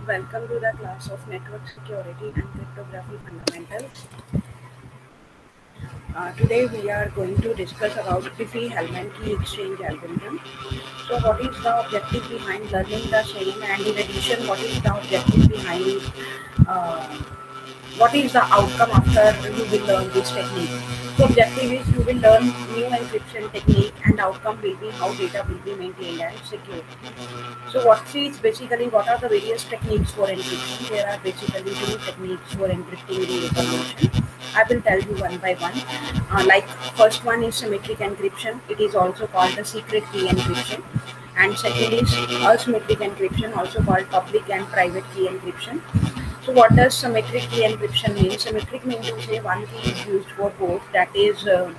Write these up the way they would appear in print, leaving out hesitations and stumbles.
Welcome to the class of Network Security and Cryptography Fundamentals. Today we are going to discuss about Diffie-Hellman key exchange algorithm. So what is the objective behind learning the same, and in addition what is the objective behind uh, what is the outcome after you will learn this technique. So objective is you will learn new encryption technique, and outcome will be how data will be maintained and secure. So what are the various techniques for encryption? There are basically two techniques for encrypting the information. I will tell you one by one. Like first one is symmetric encryption. It is also called the secret key encryption. And second is asymmetric encryption, also called public and private key encryption. So what does symmetric key encryption mean? Symmetric means to say one key is used for both, that is uh,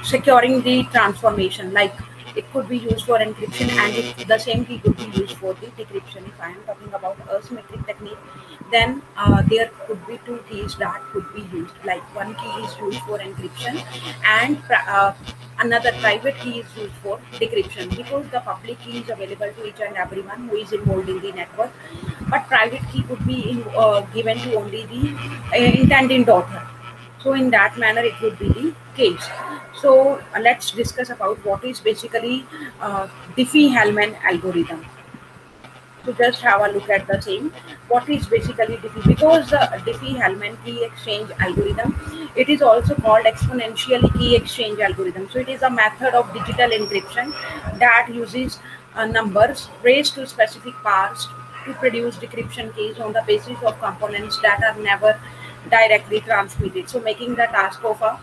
securing the transformation. Like it could be used for encryption, and the same key could be used for the decryption. If I am talking about asymmetric technique, then there could be two keys that could be used. Like one key is used for encryption, and another private key is used for decryption, because the public key is available to each and everyone who is involved in the network, but private key could be given to only the intended author. So in that manner it would be the case. So let's discuss about what is basically Diffie-Hellman algorithm. So just have a look at the same. What is basically Diffie? Because the Diffie-Hellman key exchange algorithm, it is also called exponential key exchange algorithm. So it is a method of digital encryption that uses numbers raised to specific powers to produce decryption keys on the basis of components that are never directly transmitted. So making the task of a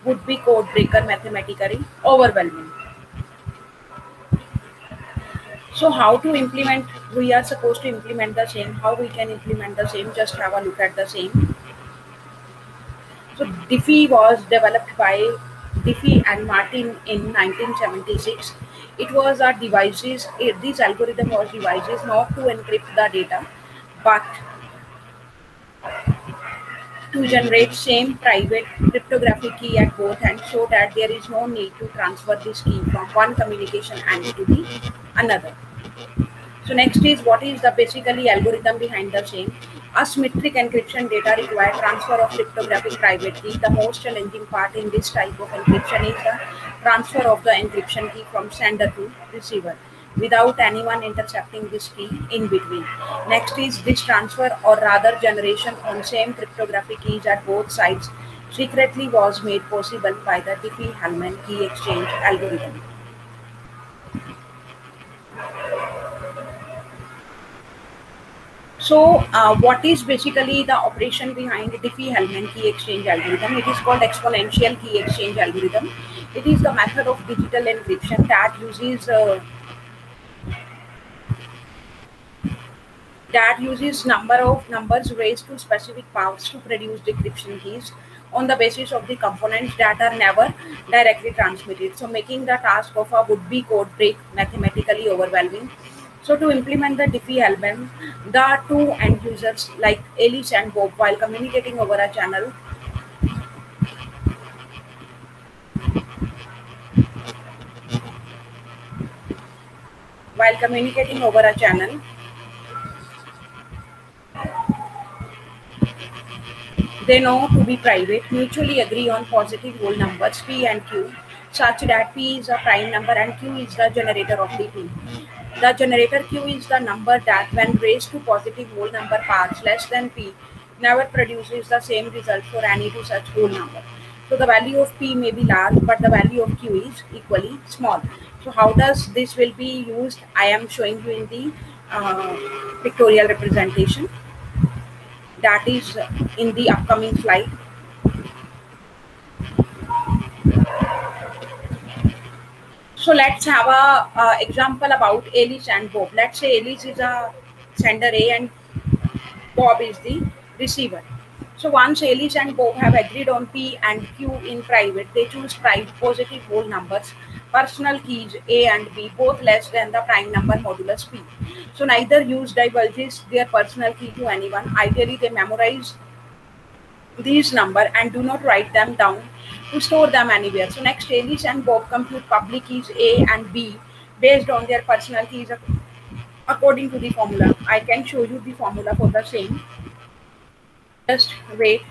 would-be code breaker mathematically overwhelming. So how to implement? We are supposed to implement the same. How we can implement the same? Just have a look at the same. So Diffie was developed by Diffie and Martin in 1976. It was a devices. This algorithm was devices not to encrypt the data, but to generate same private cryptographic key at both ends, so that there is no need to transfer this key from one communication end to the another. So next is what is the basically algorithm behind the same. Asymmetric encryption data require transfer of cryptographic private key. The most challenging part in this type of encryption is the transfer of the encryption key from sender to receiver without anyone intercepting this key in between. Next is this transfer, or rather generation on same cryptographic keys at both sides, secretly was made possible by the Diffie-Hellman key exchange algorithm. So what is basically the operation behind Diffie-Hellman key exchange algorithm? It is called exponential key exchange algorithm. It is the method of digital encryption that uses number of numbers raised to specific powers to produce decryption keys on the basis of the components that are never directly transmitted. So making the task of a would-be code break mathematically overwhelming. So to implement the Diffie-Hellman, the two end users like Alice and Bob, while communicating over a channel, they know to be private, mutually agree on positive whole numbers P and Q, such that P is a prime number and Q is the generator of the P. The generator Q is the number that, when raised to positive whole number powers less than P, never produces the same result for any two such whole number. So the value of P may be large, but the value of Q is equally small. So how does this will be used? I am showing you in the pictorial representation that is in the upcoming slide. So let's have a example about Alice and Bob. Let's say Alice is a sender A and Bob is the receiver. So once Alice and Bob have agreed on P and Q in private, they choose positive whole numbers, personal keys A and B, both less than the prime number modulus P. So neither use divulges their personal key to anyone. Ideally, they memorize these numbers and do not write them down to store them anywhere. So next, Alice and Bob compute public keys A and B based on their personal keys according to the formula. I can show you the formula for the same. Just wait.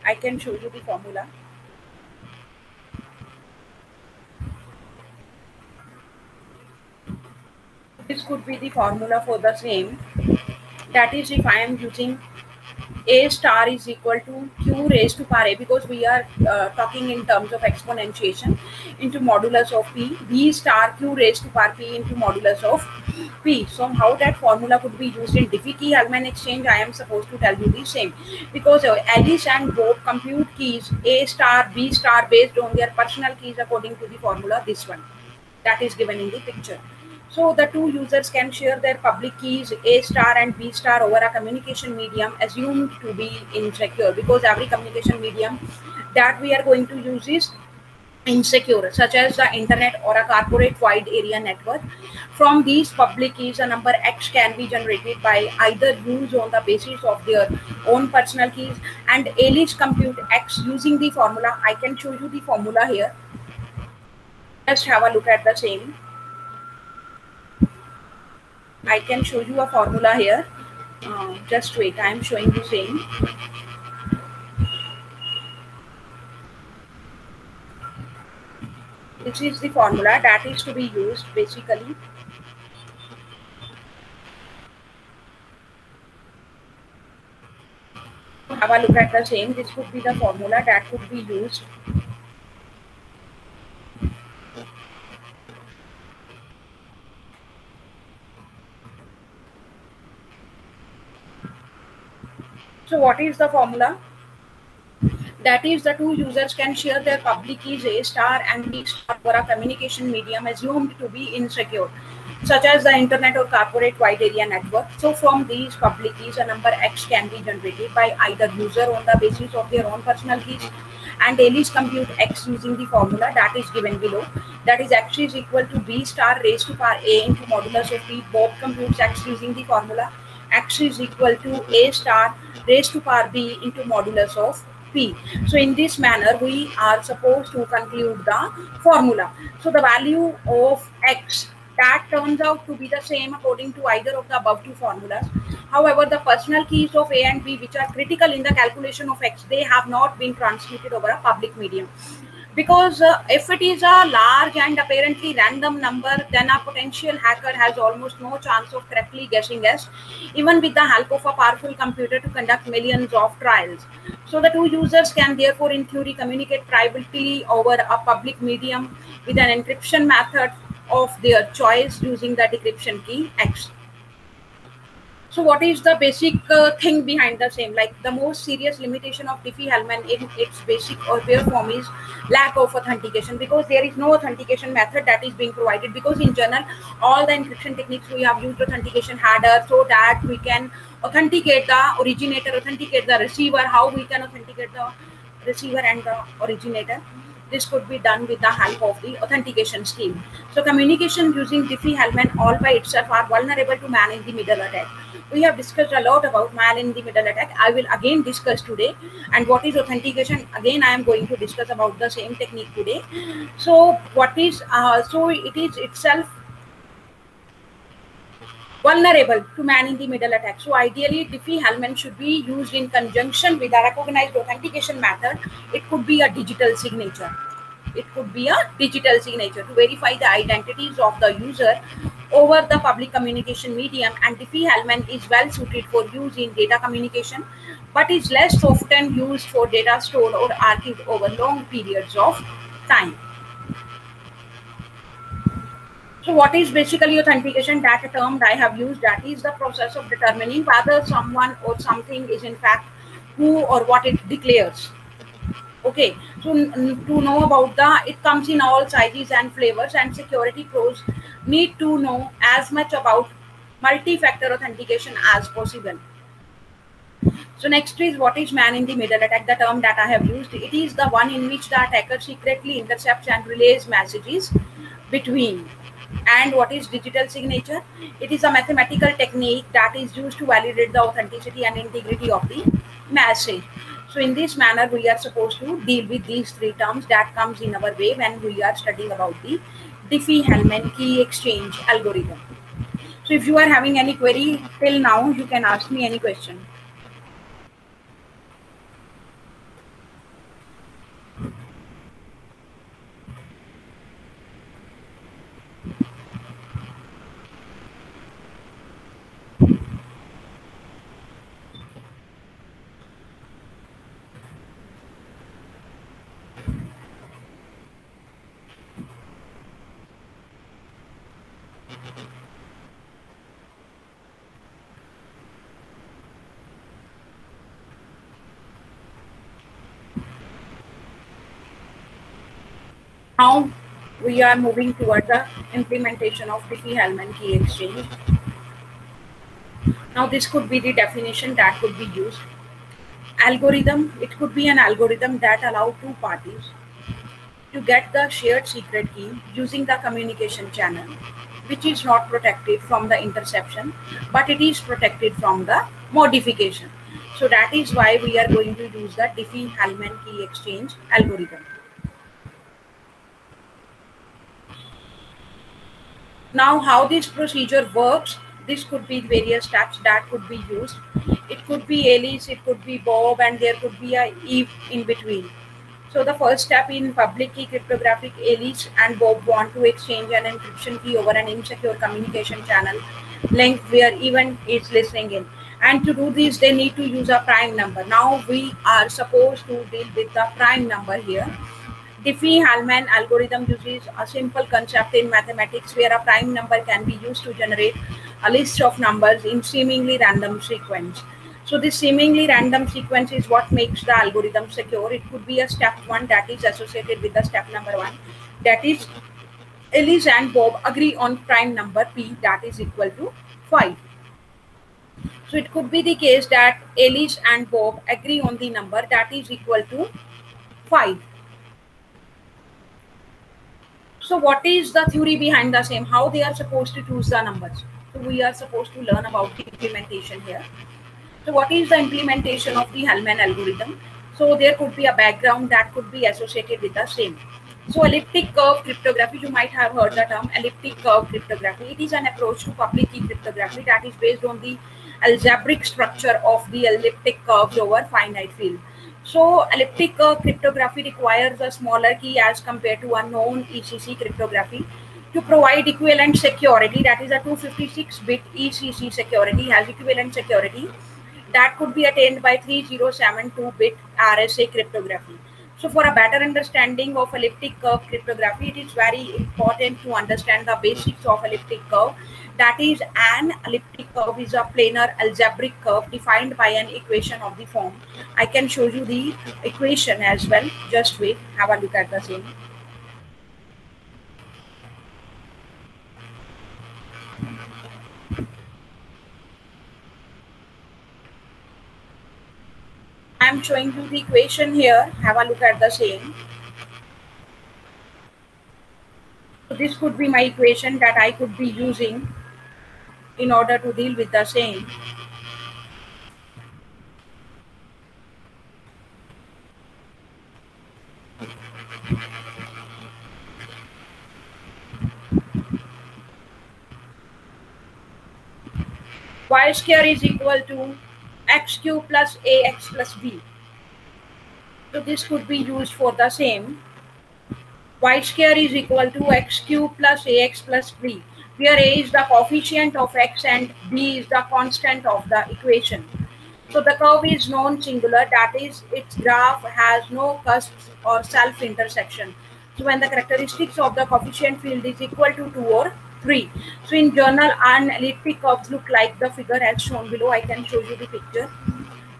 I can show you the formula. This could be the formula for the same. That is, if I am using a star is equal to q raised to power a, because we are talking in terms of exponentiation, into modulus of p, b star q raised to power p into modulus of p. So how that formula could be used in Diffie-Hellman exchange, I am supposed to tell you the same, because Alice and Bob compute keys a star b star based on their personal keys according to the formula, this one that is given in the picture. So the two users can share their public keys A star and B star over a communication medium assumed to be insecure, because every communication medium that we are going to use is insecure, such as the internet or a corporate wide area network. From these public keys, a number X can be generated by either use on the basis of their own personal keys and Alice compute X using the formula. I can show you the formula here. Just have a look at the same. I can show you a formula here. Just wait, I am showing you same. This is the formula that is to be used basically. Have a look at the same. This could be the formula that could be used. So what is the formula? That is, the two users can share their public keys A star and B star for a communication medium assumed to be insecure, such as the internet or corporate wide area network. So from these public keys, a number X can be generated by either user on the basis of their own personal keys and Alice compute X using the formula that is given below. That is, X is equal to B star raised to power A into modulus of P. Bob computes X using the formula. X is equal to A star raised to power B into modulus of P. So in this manner, we are supposed to conclude the formula. So the value of X that turns out to be the same according to either of the above two formulas. However, the personal keys of A and B, which are critical in the calculation of X, they have not been transmitted over a public medium. Because if it is a large and apparently random number, then a potential hacker has almost no chance of correctly guessing S, even with the help of a powerful computer to conduct millions of trials. So the two users can therefore in theory communicate privately over a public medium with an encryption method of their choice using the decryption key X. So what is the basic thing behind the same? Like, the most serious limitation of Diffie-Hellman in its basic or bare form is lack of authentication, because there is no authentication method that is being provided, because in general all the encryption techniques we have used authentication header so that we can authenticate the originator, authenticate the receiver. How we can authenticate the receiver and the originator? This could be done with the help of the authentication scheme. So communication using Diffie-Hellman all by itself are vulnerable to man-in-the-middle attack. We have discussed a lot about man-in-the-middle attack. I will again discuss today. And what is authentication? Again, I am going to discuss about the same technique today. So what is, so it is itself vulnerable to man-in-the-middle attack. So ideally, Diffie-Hellman should be used in conjunction with a recognized authentication method. It could be a digital signature. It could be a digital signature to verify the identities of the user over the public communication medium. And Diffie-Hellman is well suited for use in data communication, but is less often used for data stored or archived over long periods of time. So what is basically authentication? That term I have used, that is the process of determining whether someone or something is in fact who or what it declares. Okay, so to know about it comes in all sizes and flavors, and security pros need to know as much about multi-factor authentication as possible. So next is what is man in the middle attack, the term that I have used. It is the one in which the attacker secretly intercepts and relays messages between. And what is digital signature? It is a mathematical technique that is used to validate the authenticity and integrity of the message. So in this manner, we are supposed to deal with these three terms that comes in our way when we are studying about the Diffie-Hellman key exchange algorithm. So if you are having any query till now, you can ask me any question. Now we are moving towards the implementation of Diffie-Hellman key exchange. Now this could be the definition that could be used. Algorithm, it could be an algorithm that allows two parties to get the shared secret key using the communication channel, which is not protected from the interception, but it is protected from the modification. So that is why we are going to use the Diffie-Hellman key exchange algorithm. Now how this procedure works, this could be various steps that could be used. It could be Alice, it could be Bob, and there could be a Eve in between. So the first step in public key cryptographic, Alice and Bob want to exchange an encryption key over an insecure communication channel link where even is listening in. And to do this, they need to use a prime number. Now we are supposed to deal with the prime number here. Diffie-Hellman algorithm uses a simple concept in mathematics where a prime number can be used to generate a list of numbers in seemingly random sequence. So this seemingly random sequence is what makes the algorithm secure. It could be a step 1 that is associated with the step number 1. That is, Alice and Bob agree on prime number P that is equal to 5. So it could be the case that Alice and Bob agree on the number that is equal to 5. So what is the theory behind the same? How they are supposed to choose the numbers? So we are supposed to learn about the implementation here. So what is the implementation of the Hellman algorithm? So there could be a background that could be associated with the same. So elliptic curve cryptography, you might have heard the term elliptic curve cryptography. It is an approach to public key cryptography that is based on the algebraic structure of the elliptic curves over finite field. So elliptic curve cryptography requires a smaller key as compared to a known ECC cryptography to provide equivalent security. That is a 256-bit ECC security has equivalent security that could be attained by 3072-bit RSA cryptography. So for a better understanding of elliptic curve cryptography, it is very important to understand the basics of elliptic curve. That is, an elliptic curve is a planar algebraic curve defined by an equation of the form. I can show you the equation as well. Just wait, have a look at the same. I am showing you the equation here. Have a look at the same. So this could be my equation that I could be using in order to deal with the same. Y square is equal to x cube plus ax plus b. So this could be used for the same. Y square is equal to x cube plus ax plus b, where a is the coefficient of x and b is the constant of the equation. So the curve is non-singular, that is, its graph has no cusps or self-intersection. So when the characteristics of the coefficient field is equal to 2 or 3. So in general, an elliptic curves look like the figure as shown below. I can show you the picture.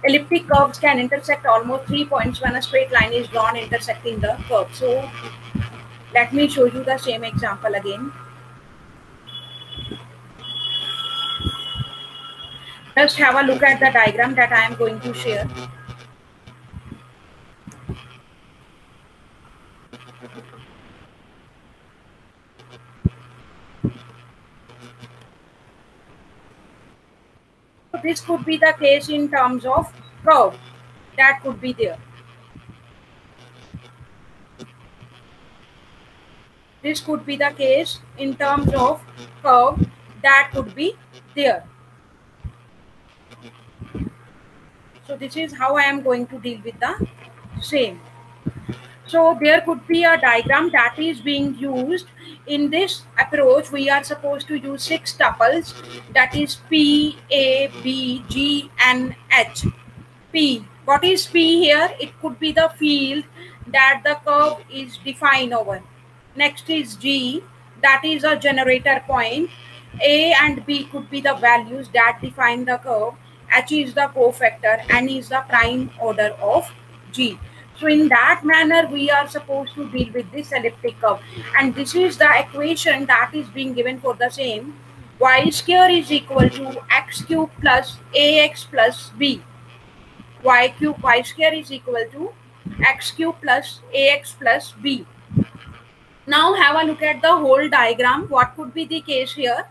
Elliptic curves can intersect almost 3 points when a straight line is drawn intersecting the curve. So let me show you the same example again. Just have a look at the diagram that I am going to share. So this could be the case in terms of curve that could be there. This could be the case in terms of curve that could be there. So this is how I am going to deal with the same. So there could be a diagram that is being used. In this approach, we are supposed to use 6 tuples, that is P, A, B, G, and H. P. What is P here? It could be the field that the curve is defined over. Next is G, that is a generator point. A and B could be the values that define the curve. H is the cofactor, N is the prime order of G. So in that manner, we are supposed to deal with this elliptic curve. And this is the equation that is being given for the same. Y square is equal to x cube plus ax plus b. Y square is equal to x cube plus ax plus b. Now have a look at the whole diagram. What could be the case here?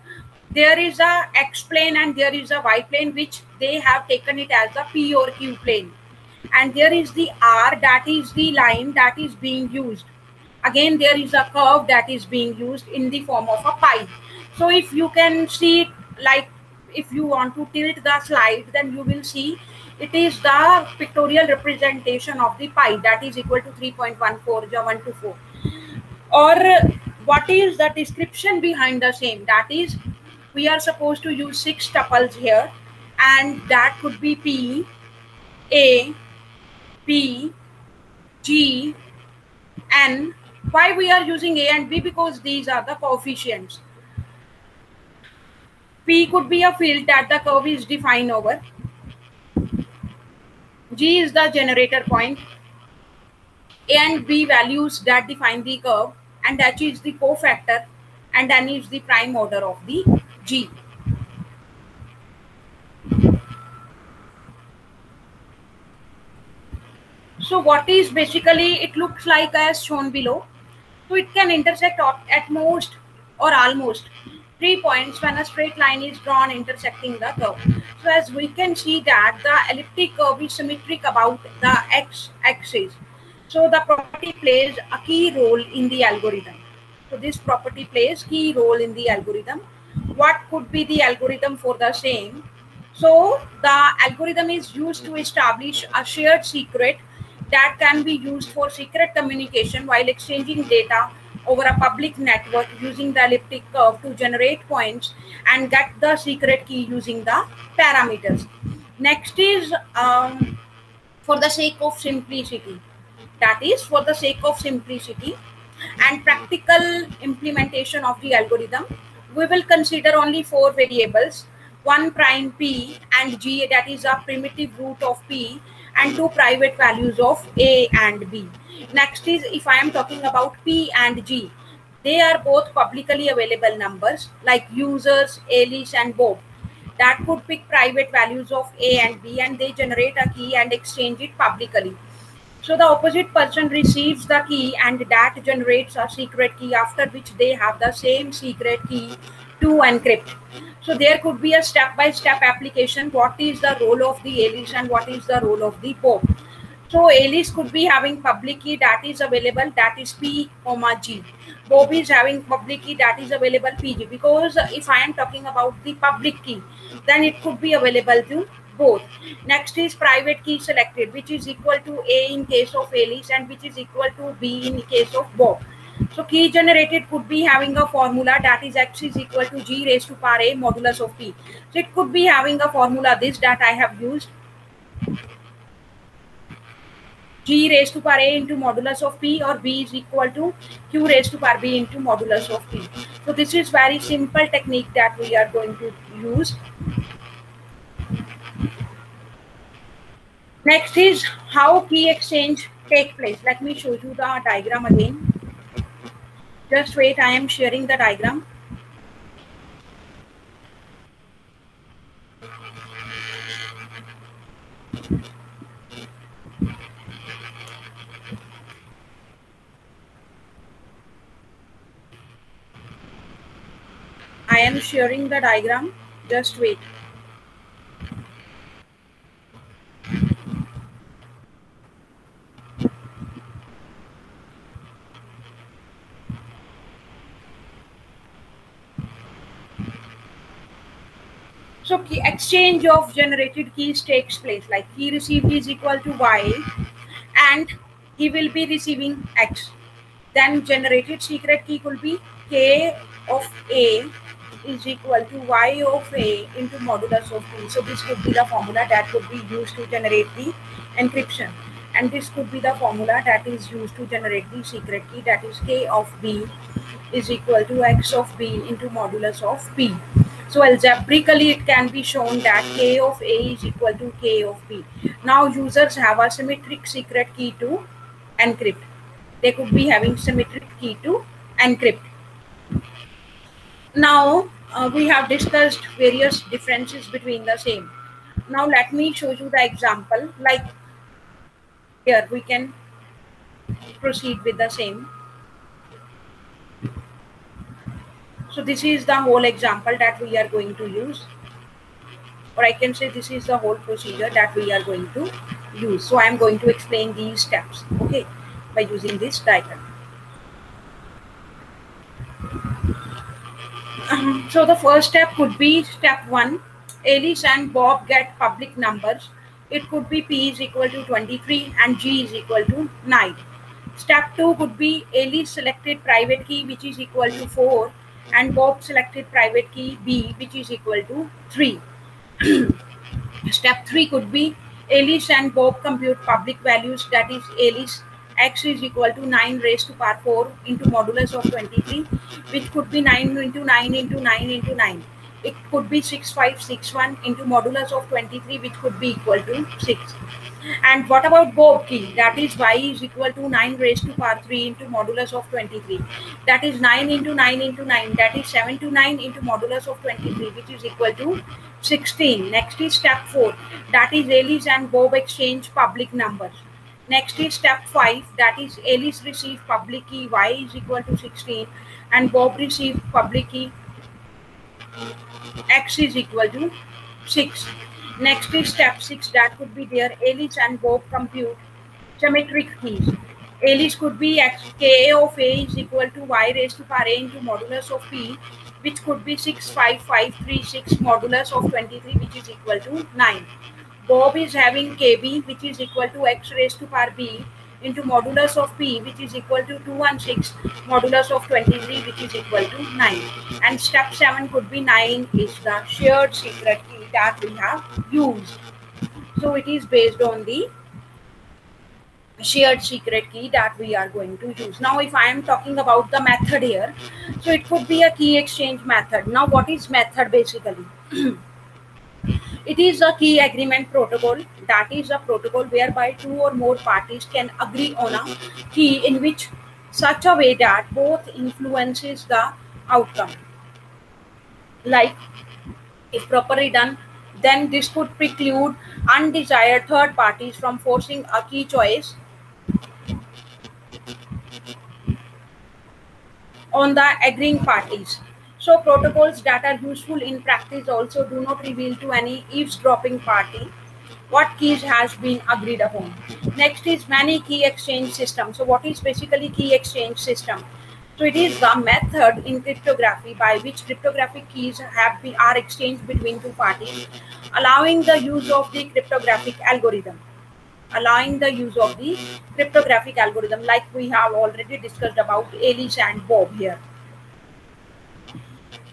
There is a x plane and there is a y plane, which they have taken it as the p or q plane. And there is the r, that is the line that is being used. Again, there is a curve that is being used in the form of a pi. So if you can see it, like if you want to tilt the slide, then you will see it is the pictorial representation of the pi, that is equal to 3.14 or what is the description behind the same? That is, we are supposed to use 6 tuples here, and that could be P, A, B, G, N. Why we are using A and B? Because these are the coefficients. P could be a field that the curve is defined over. G is the generator point. A and B values that define the curve, and H is the cofactor, and N is the prime order of the G. So what is basically, it looks like as shown below. So it can intersect at most or almost 3 points when a straight line is drawn intersecting the curve. So as we can see that the elliptic curve is symmetric about the x-axis. So the property plays a key role in the algorithm. So this property plays key role in the algorithm. What could be the algorithm for the same? So the algorithm is used to establish a shared secret that can be used for secret communication while exchanging data over a public network using the elliptic curve to generate points and get the secret key using the parameters. Next is for the sake of simplicity. That is, for the sake of simplicity and practical implementation of the algorithm, we will consider only 4 variables, 1 prime P and G, that is a primitive root of P, and 2 private values of A and B. Next is, if I am talking about P and G, they are both publicly available numbers like users, Alice and Bob, that could pick private values of A and B, and they generate a key and exchange it publicly. So the opposite person receives the key and that generates a secret key, after which they have the same secret key to encrypt. So there could be a step-by-step application. What is the role of the Alice and what is the role of the Bob? So Alice could be having public key that is available, that is P, G. Bob is having public key that is available PG, because if I am talking about the public key, then it could be available to both. Next is private key selected, which is equal to A in case of Alice and which is equal to B in case of Bob. So key generated could be having a formula that is x is equal to g raised to power a modulus of p. So it could be having a formula this that I have used, g raised to power a into modulus of p, or b is equal to q raised to power b into modulus of p. So this is very simple technique that we are going to use. Next is how key exchange take place. Let me show you the diagram again. Just wait, I am sharing the diagram. I am sharing the diagram. Just wait. So key exchange of generated keys takes place, like key received is equal to Y and he will be receiving X. Then generated secret key could be K of A is equal to Y of A into modulus of P. So this could be the formula that could be used to generate the encryption. And this could be the formula that is used to generate the secret key, that is K of B is equal to X of B into modulus of P. So algebraically it can be shown that K of A is equal to K of B. Now users have a symmetric secret key to encrypt. They could be having symmetric key to encrypt. Now we have discussed various differences between the same. Now let me show you the example. Like here we can proceed with the same. So this is the whole example that we are going to use, or I can say this is the whole procedure that we are going to use. So I am going to explain these steps, okay, by using this diagram. So the first step could be step 1. Alice and Bob get public numbers. It could be P is equal to 23 and G is equal to 9. Step 2 could be Alice selected private key which is equal to 4 and Bob selected private key B which is equal to 3. Step 3 could be Alice and Bob compute public values, that is Alice X is equal to 9 raised to power 4 into modulus of 23, which could be 9 into 9 into 9 into 9. It could be 6561 into modulus of 23, which could be equal to 6. And what about Bob key? That is Y is equal to 9 raised to power 3 into modulus of 23. That is 9 into 9 into 9. That is 7 to 9 into modulus of 23, which is equal to 16. Next is step 4. That is Alice and Bob exchange public numbers. Next is step 5. That is Alice received public key Y is equal to 16 and Bob received public key X is equal to 6. Next is step 6. That could be there. Alice and Bob compute symmetric keys. Alice could be X, K of A is equal to Y raised to power A into modulus of P, which could be 65536 modulus of 23, which is equal to 9. Bob is having KB, which is equal to X raised to power B into modulus of P, which is equal to 216 modulus of 23, which is equal to 9. And step 7 could be 9 is the shared secret key that we have used. So it is based on the shared secret key that we are going to use. Now if I am talking about the method here, so it could be a key exchange method. Now what is method basically? It is a key agreement protocol, that is a protocol whereby 2 or more parties can agree on a key in which such a way that both influences the outcome. Like if properly done, then this could preclude undesired third parties from forcing a key choice on the agreeing parties. So protocols that are useful in practice also do not reveal to any eavesdropping party what keys has been agreed upon. Next is many key exchange system. So what is basically key exchange system? So it is the method in cryptography by which cryptographic keys are exchanged between two parties, allowing the use of the cryptographic algorithm. Like we have already discussed about Alice and Bob here.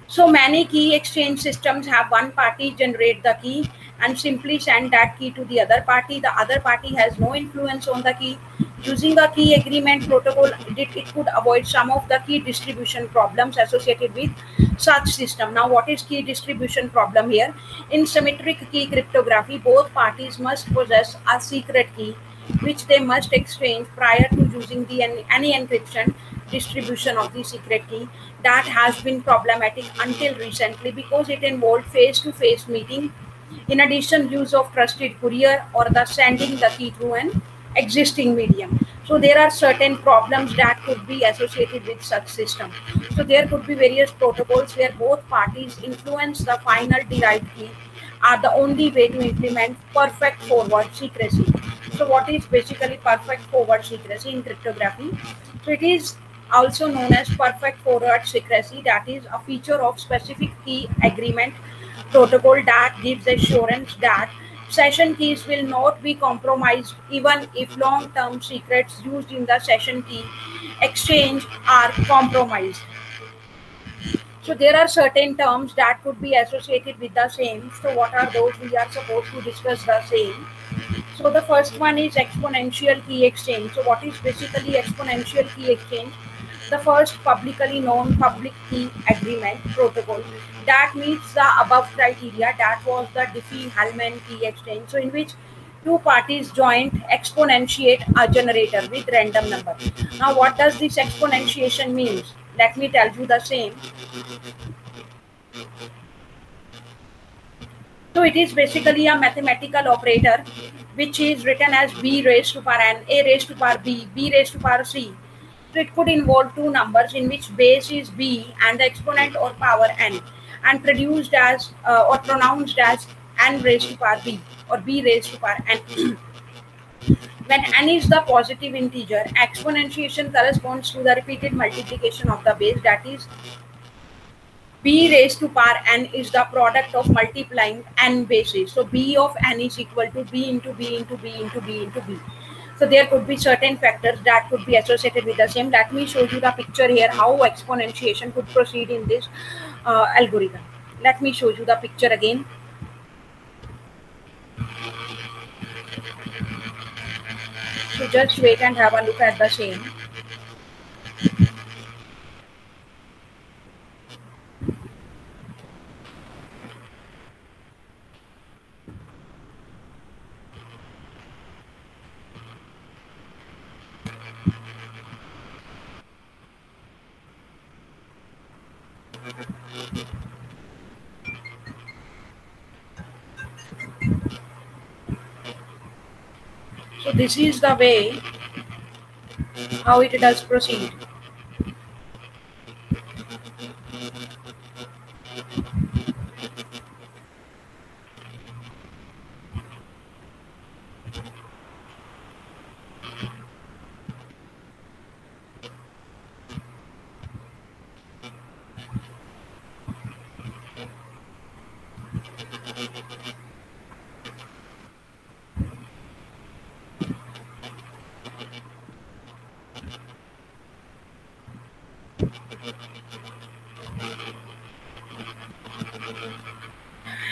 So many key exchange systems have one party generate the key and simply send that key to the other party. The other party has no influence on the key. Using a key agreement protocol, it could avoid some of the key distribution problems associated with such system. Now, what is key distribution problem here? In symmetric key cryptography, both parties must possess a secret key which they must exchange prior to using the any encryption distribution of the secret key. That has been problematic until recently because it involved face-to-face meeting. In addition, use of trusted courier or the sending the key through an existing medium. So there are certain problems that could be associated with such system. So there could be various protocols where both parties influence the final derived key are the only way to implement perfect forward secrecy. So what is basically perfect forward secrecy in cryptography? So it is also known as perfect forward secrecy, that is a feature of specific key agreement protocol that gives assurance that session keys will not be compromised even if long-term secrets used in the session key exchange are compromised. So there are certain terms that could be associated with the same. So what are those? We are supposed to discuss the same. So the first one is exponential key exchange. So what is basically exponential key exchange? The first publicly known public key agreement protocol that meets the above criteria, that was the Diffie-Hellman key exchange. So in which two parties joint exponentiate a generator with random number. Now what does this exponentiation means? Let me tell you the same. So it is basically a mathematical operator which is written as b raised to power n, a raised to power b, b raised to power c. So it could involve two numbers in which base is b and the exponent or power n, and produced as or pronounced as n raised to power b or b raised to power n. When n is the positive integer, exponentiation corresponds to the repeated multiplication of the base, that is b raised to power n is the product of multiplying n bases. So b of n is equal to b into b into b into b into b. So there could be certain factors that could be associated with the same. Let me show you the picture here, how exponentiation could proceed in this algorithm. Let me show you the picture again. So just wait and have a look at the same. So this is the way how it does proceed.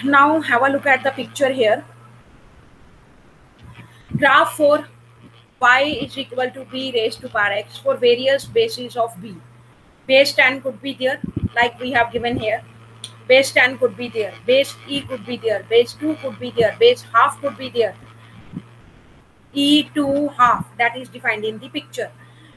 Now have a look at the picture here. Graph for y is equal to b raised to power x for various bases of b. Base 10 could be there, like we have given here. Base 10 could be there, base e could be there, base 2 could be there, base half could be there, e2 half, that is defined in the picture.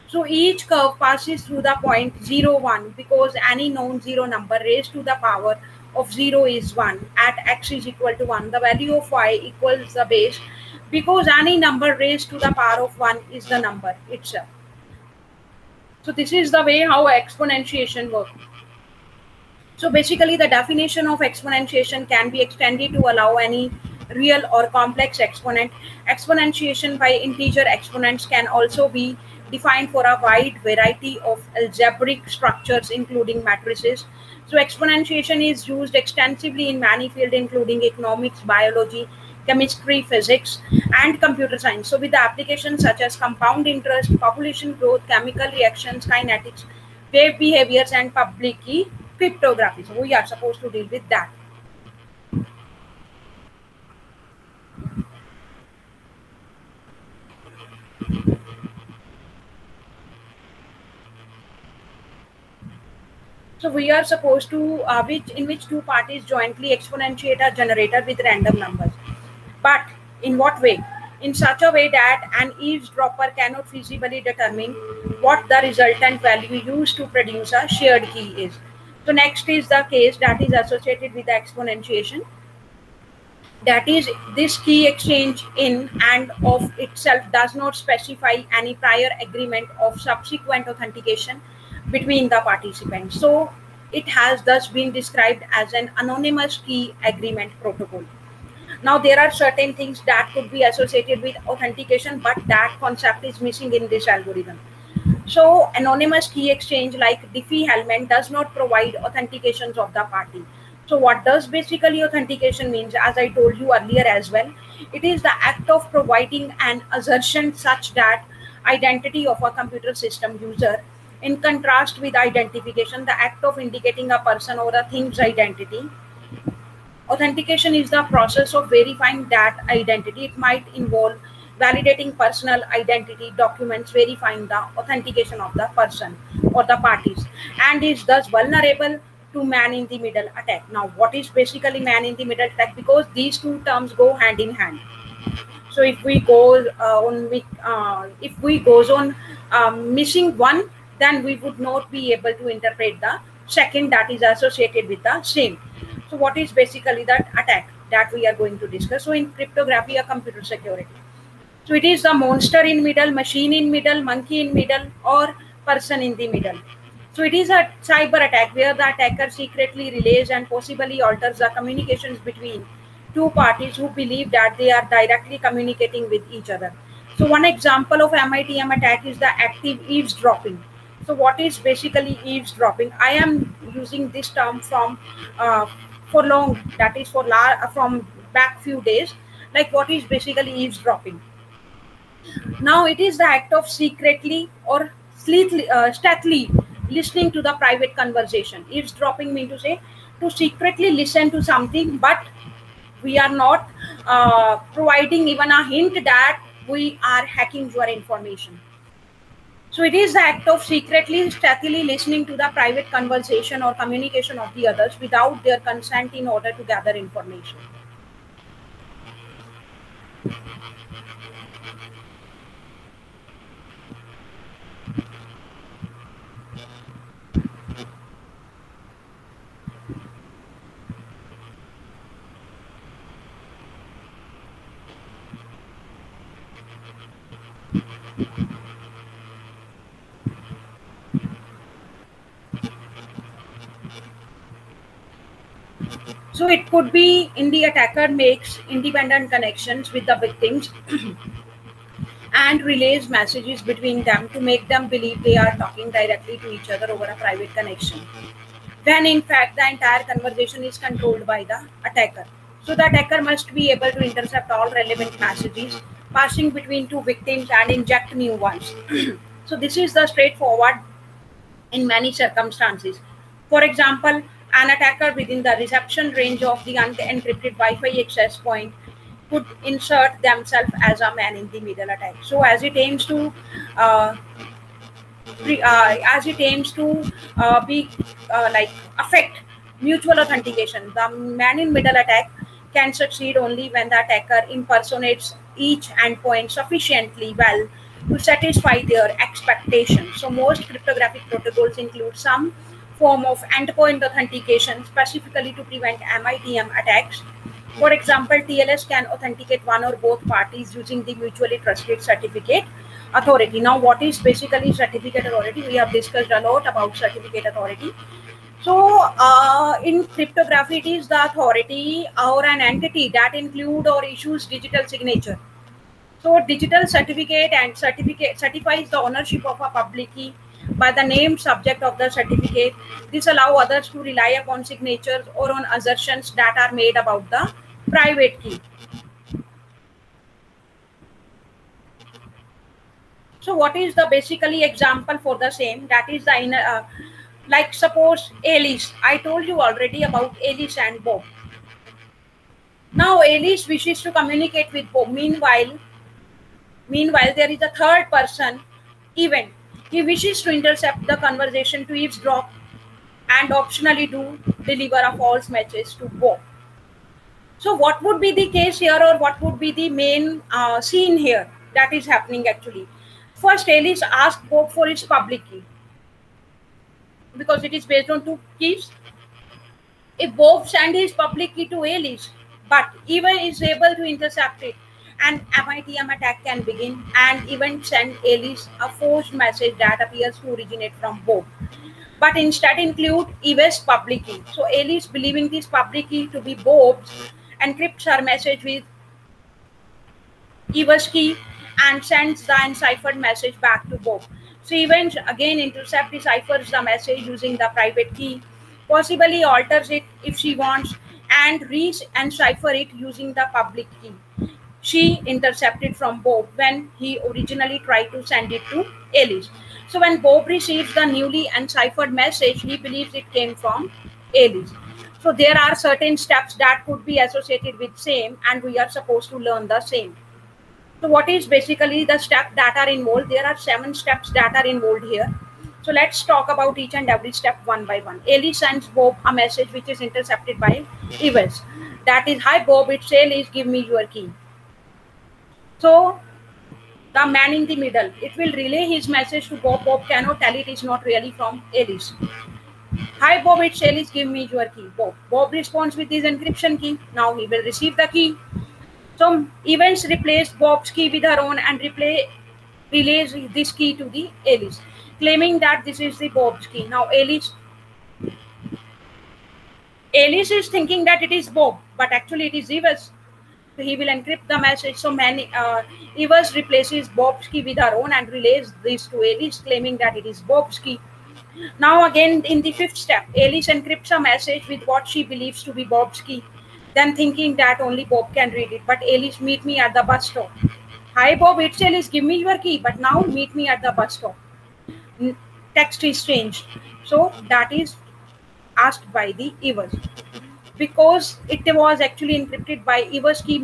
So each curve passes through the point 0, 1 because any known zero number raised to the power of 0 is 1 at x is equal to 1. The value of y equals the base because any number raised to the power of 1 is the number itself. So this is the way how exponentiation works. So basically the definition of exponentiation can be extended to allow any real or complex exponent. Exponentiation by integer exponents can also be defined for a wide variety of algebraic structures including matrices. So exponentiation is used extensively in many fields including economics, biology, chemistry, physics, and computer science. So with the applications such as compound interest, population growth, chemical reactions, kinetics, wave behaviors, and public key cryptography. So we are supposed to deal with that. So we are supposed to in which two parties jointly exponentiate a generator with random numbers. But in what way? In such a way that an eavesdropper cannot feasibly determine what the resultant value used to produce a shared key is. So next is the case that is associated with the exponentiation. That is, this key exchange in and of itself does not specify any prior agreement of subsequent authentication between the participants. So it has thus been described as an anonymous key agreement protocol. Now there are certain things that could be associated with authentication, but that concept is missing in this algorithm. So anonymous key exchange like Diffie-Hellman does not provide authentications of the party. So what does basically authentication means? As I told you earlier as well, it is the act of providing an assertion such that identity of a computer system user, in contrast with identification, the act of indicating a person or a thing's identity. Authentication is the process of verifying that identity. It might involve validating personal identity documents, verifying the authentication of the person or the parties, and is thus vulnerable to man-in-the-middle attack. Now, what is basically man-in-the-middle attack? Because these two terms go hand in hand. So if we go on missing one, then we would not be able to interpret the second that is associated with the same. So what is basically that attack that we are going to discuss? So in cryptography or computer security, so it is the monster in middle, machine in middle, monkey in middle, or person in the middle. So it is a cyber attack where the attacker secretly relays and possibly alters the communications between two parties who believe that they are directly communicating with each other. So one example of MITM attack is the active eavesdropping. So what is basically eavesdropping? I am using this term from for long, that is from back few days. Like, what is basically eavesdropping? Now it is the act of secretly or stealthily listening to the private conversation. Eavesdropping means to say to secretly listen to something, but we are not providing even a hint that we are hacking your information. So it is the act of secretly, stealthily listening to the private conversation or communication of the others without their consent in order to gather information. So it could be in the attacker makes independent connections with the victims and relays messages between them to make them believe they are talking directly to each other over a private connection, when in fact the entire conversation is controlled by the attacker. So the attacker must be able to intercept all relevant messages passing between two victims and inject new ones. So this is the straightforward in many circumstances. For example, an attacker within the reception range of the unencrypted Wi-Fi access point could insert themselves as a man-in-the-middle attack. So as it aims to affect mutual authentication, the man-in-middle attack can succeed only when the attacker impersonates each endpoint sufficiently well to satisfy their expectations. So most cryptographic protocols include some form of endpoint authentication specifically to prevent MITM attacks. For example, TLS can authenticate one or both parties using the mutually trusted certificate authority. Now, what is basically certificate authority? We have discussed a lot about certificate authority. So, in cryptography, it is the authority or an entity that includes or issues digital signature. So, digital certificate and certifies the ownership of a public key by the named subject of the certificate. This allows others to rely upon signatures or on assertions that are made about the private key. So what is the basically example for the same? That is the like suppose Alice. I told you already about Alice and Bob. Now Alice wishes to communicate with Bob. Meanwhile, there is a third person event. He wishes to intercept the conversation, to eavesdrop, and optionally to deliver a false message to Bob. So what would be the case here, or what would be the main scene here that is happening actually? First, Alice asked Bob for his public key because it is based on two keys. If Bob sends his public key to Alice, but Eva is able to intercept it, and MITM attack can begin and even send Alice a forged message that appears to originate from Bob, but instead include Eva's public key. So Alice, believing this public key to be Bob's, encrypts her message with Eva's key and sends the enciphered message back to Bob. So Eva again intercept, deciphers the message using the private key, possibly alters it if she wants, and re-encipher it using the public key she intercepted from Bob when he originally tried to send it to Alice. So when Bob receives the newly enciphered message, he believes it came from Alice. So there are certain steps that could be associated with same, and we are supposed to learn the same. So what is basically the step that are involved? There are 7 steps that are involved here. So let's talk about each and every step one by one. Alice sends Bob a message which is intercepted by Evans. That is, "Hi Bob, it's Alice, give me your key." So the man in the middle, it will relay his message to Bob. Bob cannot tell it is not really from Alice. "Hi Bob, it's Alice, give me your key." Bob responds with his encryption key. Now he will receive the key. So Evans replaced Bob's key with her own and relays this key to the Alice, claiming that this is the Bob's key. Now Alice is thinking that it is Bob, but actually it is Evans. So he will encrypt the message. So Evans replaces Bob's key with her own and relays this to Alice, claiming that it is Bob's key. Now again, in the 5th step, Alice encrypts a message with what she believes to be Bob's key, then thinking that only Bob can read it. But Alice, meet me at the bus stop. "Hi Bob, it's Alice, give me your key, but now meet me at the bus stop." Text is changed. So that is asked by the Evans. Because it was actually encrypted by Evans key,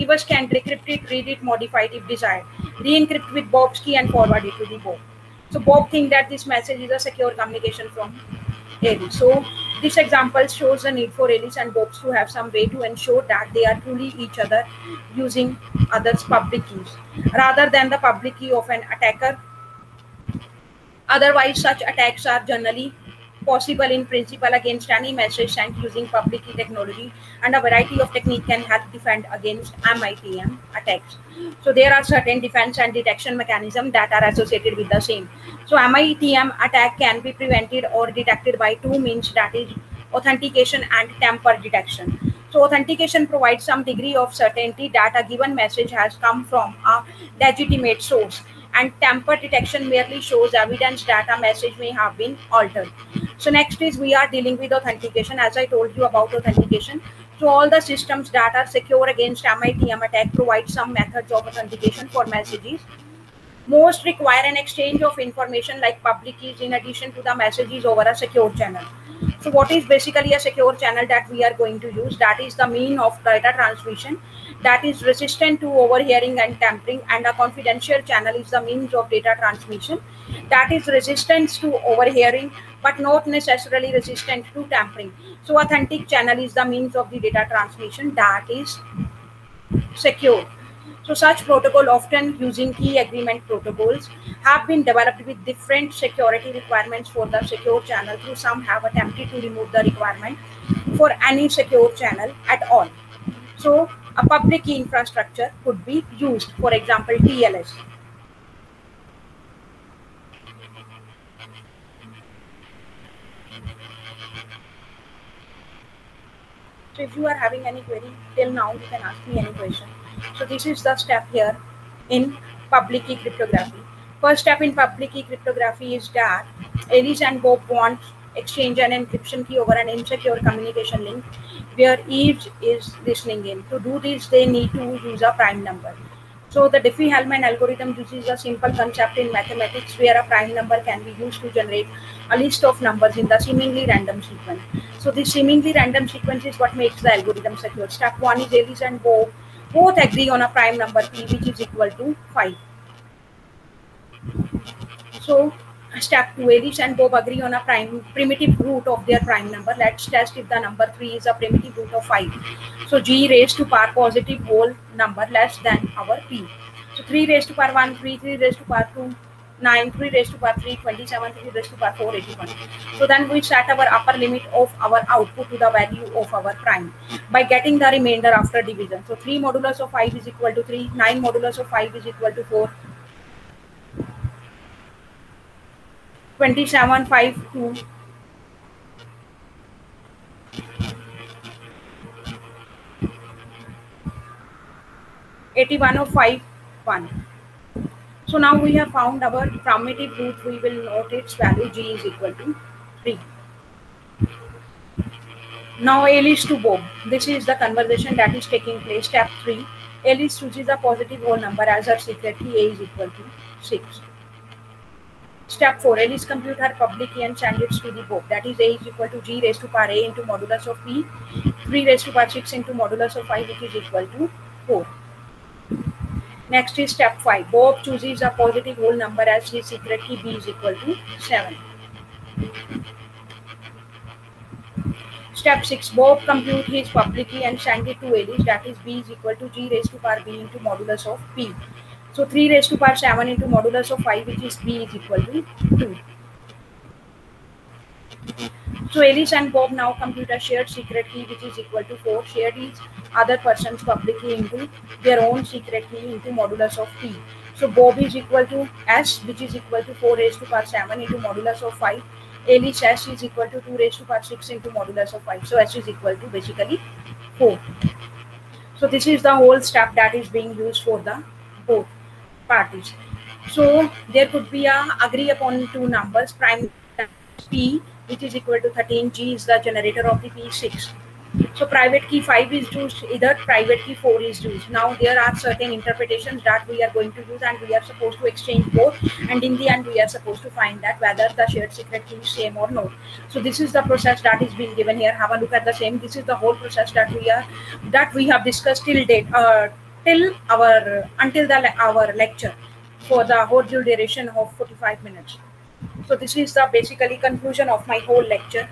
Evans can decrypt it, read it, modify it if desired, re-encrypt with Bob's key and forward it to the Bob. So Bob thinks that this message is a secure communication from Alice. So this example shows the need for Alice and Bob to have some way to ensure that they are truly each other using others' public keys rather than the public key of an attacker. Otherwise, such attacks are generally possible in principle against any message sent using public key technology, and a variety of techniques can help defend against MITM attacks. So there are certain defense and detection mechanisms that are associated with the same. So MITM attack can be prevented or detected by 2 means, that is authentication and tamper detection. So authentication provides some degree of certainty that a given message has come from a legitimate source, and tamper detection merely shows evidence that a message may have been altered. So next is we are dealing with authentication. As I told you about authentication, so all the systems that are secure against MITM attack provide some methods of authentication for messages. Most require an exchange of information like public keys in addition to the messages over a secure channel. So what is basically a secure channel that we are going to use? That is the mean of data transmission that is resistant to overhearing and tampering, and a confidential channel is the means of data transmission that is resistant to overhearing but not necessarily resistant to tampering. So authentic channel is the means of the data transmission that is secure. So such protocol, often using key agreement protocols, have been developed with different security requirements for the secure channel, though some have attempted to remove the requirement for any secure channel at all. So a public key infrastructure could be used, for example, TLS. So if you are having any query till now, you can ask me any question. So this is the step here in public key cryptography. First step in public key cryptography is that Alice and Bob want exchange an encryption key over an insecure communication link where Eve is listening in. To do this, they need to use a prime number. So the Diffie-Hellman algorithm uses a simple concept in mathematics where a prime number can be used to generate a list of numbers in the seemingly random sequence. So this seemingly random sequence is what makes the algorithm secure. Step 1 is Alice and Bob both agree on a prime number p which is equal to 5. So step 2, Alice and Bob agree on a primitive root of their prime number. Let's test if the number 3 is a primitive root of 5. So g raised to power positive whole number less than our p. So 3 raised to power 1, 3 raised to power 2, 9, 3 raised to power 3, 27, 3 raised to power 4, 81. So then we set our upper limit of our output to the value of our prime by getting the remainder after division. So 3 modulus of 5 is equal to 3, 9 modulus of 5 is equal to 4, 27, 5, 2, 81 of 5, 1. So now we have found our primitive root. We will note its value g is equal to 3. Now Alice to Bob. This is the conversation that is taking place. Step 3. Alice chooses a positive whole number as her secret key. A is equal to 6. Step 4. Alice compute her public key and send it to the Bob. That is A is equal to g raised to power a into modulus of p. 3 raised to power 6 into modulus of 5, which is equal to 4. Next is step 5. Bob chooses a positive whole number as his secret key. B is equal to 7. Step 6. Bob compute his public key and send it to Alice. That is B is equal to g raised to power b into modulus of p. So 3 raised to power 7 into modulus of 5, which is b is equal to 2. So Alice and Bob now compute a shared secret key, which is equal to 4. Shared is other person's public key into their own secret key into modulus of p. So Bob is equal to s, which is equal to 4 raised to power 7 into modulus of 5. Alice s is equal to 2 raised to power 6 into modulus of 5. So s is equal to basically 4. So this is the whole step that is being used for the both parties. So there could be a agree upon two numbers, prime p, which is equal to 13. G is the generator of the p6. So private key 5 is used, either private key 4 is used. Now there are certain interpretations that we are going to use, and we are supposed to exchange both, and in the end we are supposed to find that whether the shared secret key is same or not. So this is the process that is being given here. Have a look at the same. This is the whole process that we have discussed till date, until our lecture for the whole due duration of 45 minutes. So this is the basically conclusion of my whole lecture.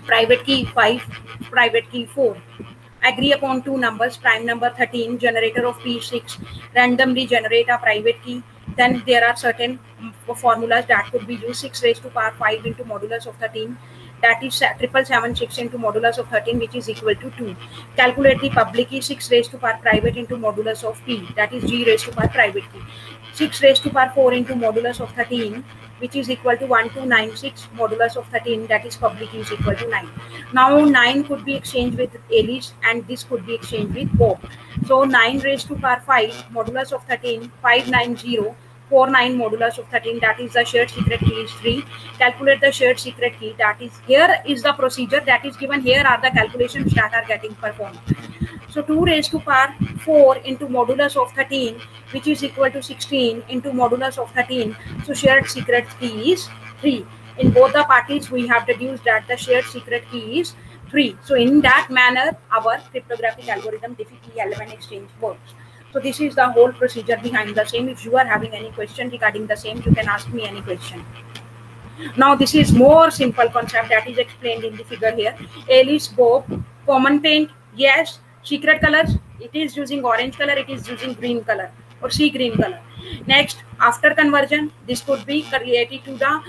Private key 5, private key 4. Agree upon two numbers, prime number 13, generator of P6, randomly generate a private key. Then there are certain formulas that could be used. 6 raised to power 5 into modulus of 13. That is 776 into modulus of 13, which is equal to 2. Calculate the public key. 6 raised to power private into modulus of P. That is G raised to power private key. 6 raised to power 4 into modulus of 13, which is equal to 1296 modulus of 13, that is public key is equal to 9. Now 9 could be exchanged with Alice and this could be exchanged with Bob. So 9 raised to power 5 modulus of 13, 590, 49 modulus of 13, that is the shared secret key is 3. Calculate the shared secret key, that is here is the procedure that is given. Here are the calculations that are getting performed. So 2 raised to power 4 into modulus of 13, which is equal to 16 into modulus of 13. So shared secret key is 3. In both the parties, we have deduced that the shared secret key is 3. So in that manner, our cryptographic algorithm Diffie key element exchange works. So this is the whole procedure behind the same. If you are having any question regarding the same, you can ask me any question. Now this is more simple concept that is explained in the figure here. Alice, Bob, common paint, yes. Secret colors, it is using orange color, it is using green color or sea green color. Next, after conversion, this could be created to the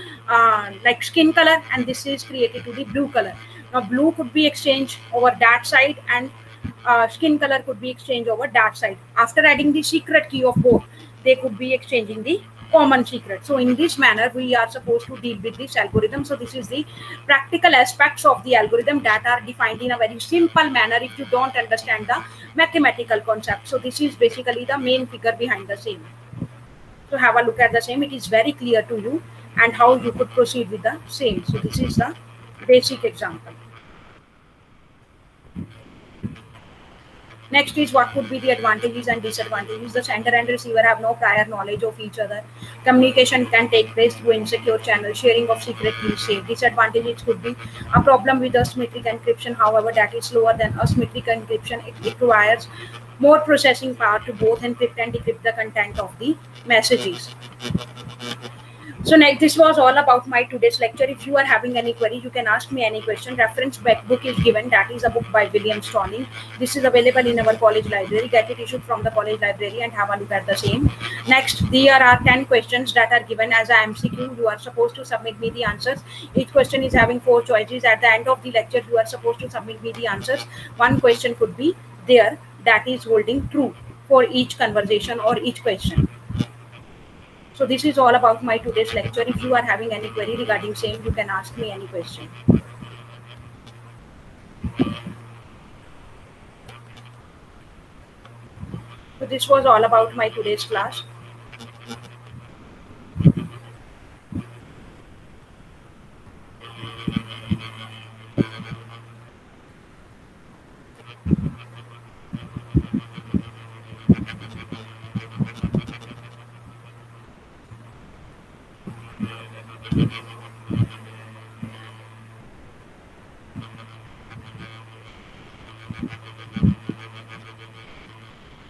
like skin color, and this is created to the blue color. Now blue could be exchanged over that side, and skin color could be exchanged over that side. After adding the secret key of both, they could be exchanging the common secret. So in this manner, we are supposed to deal with this algorithm. So this is the practical aspects of the algorithm that are defined in a very simple manner if you don't understand the mathematical concept. So this is basically the main figure behind the same. So have a look at the same. It is very clear to you and how you could proceed with the same. So this is the basic example. Next is what could be the advantages and disadvantages. The sender and receiver have no prior knowledge of each other. Communication can take place through insecure channels. Sharing of secret keys safe. Disadvantages could be a problem with asymmetric encryption. However, that is slower than asymmetric encryption. It requires more processing power to both encrypt and decrypt the content of the messages. So next, this was all about my today's lecture. If you are having any query, you can ask me any question. Reference book is given. That is a book by William Stolling. This is available in our college library. Get it issued from the college library and have a look at the same. Next, there are 10 questions that are given as a MCQ. You are supposed to submit me the answers. Each question is having 4 choices. At the end of the lecture, you are supposed to submit me the answers. One question could be there that is holding true for each conversation or each question. So this is all about my today's lecture. If you are having any query regarding same, you can ask me any question. So this was all about my today's class.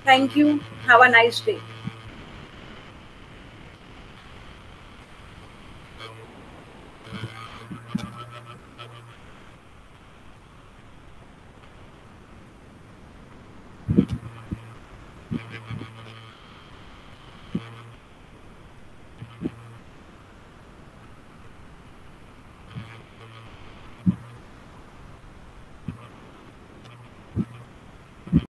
Thank you. Have a nice day.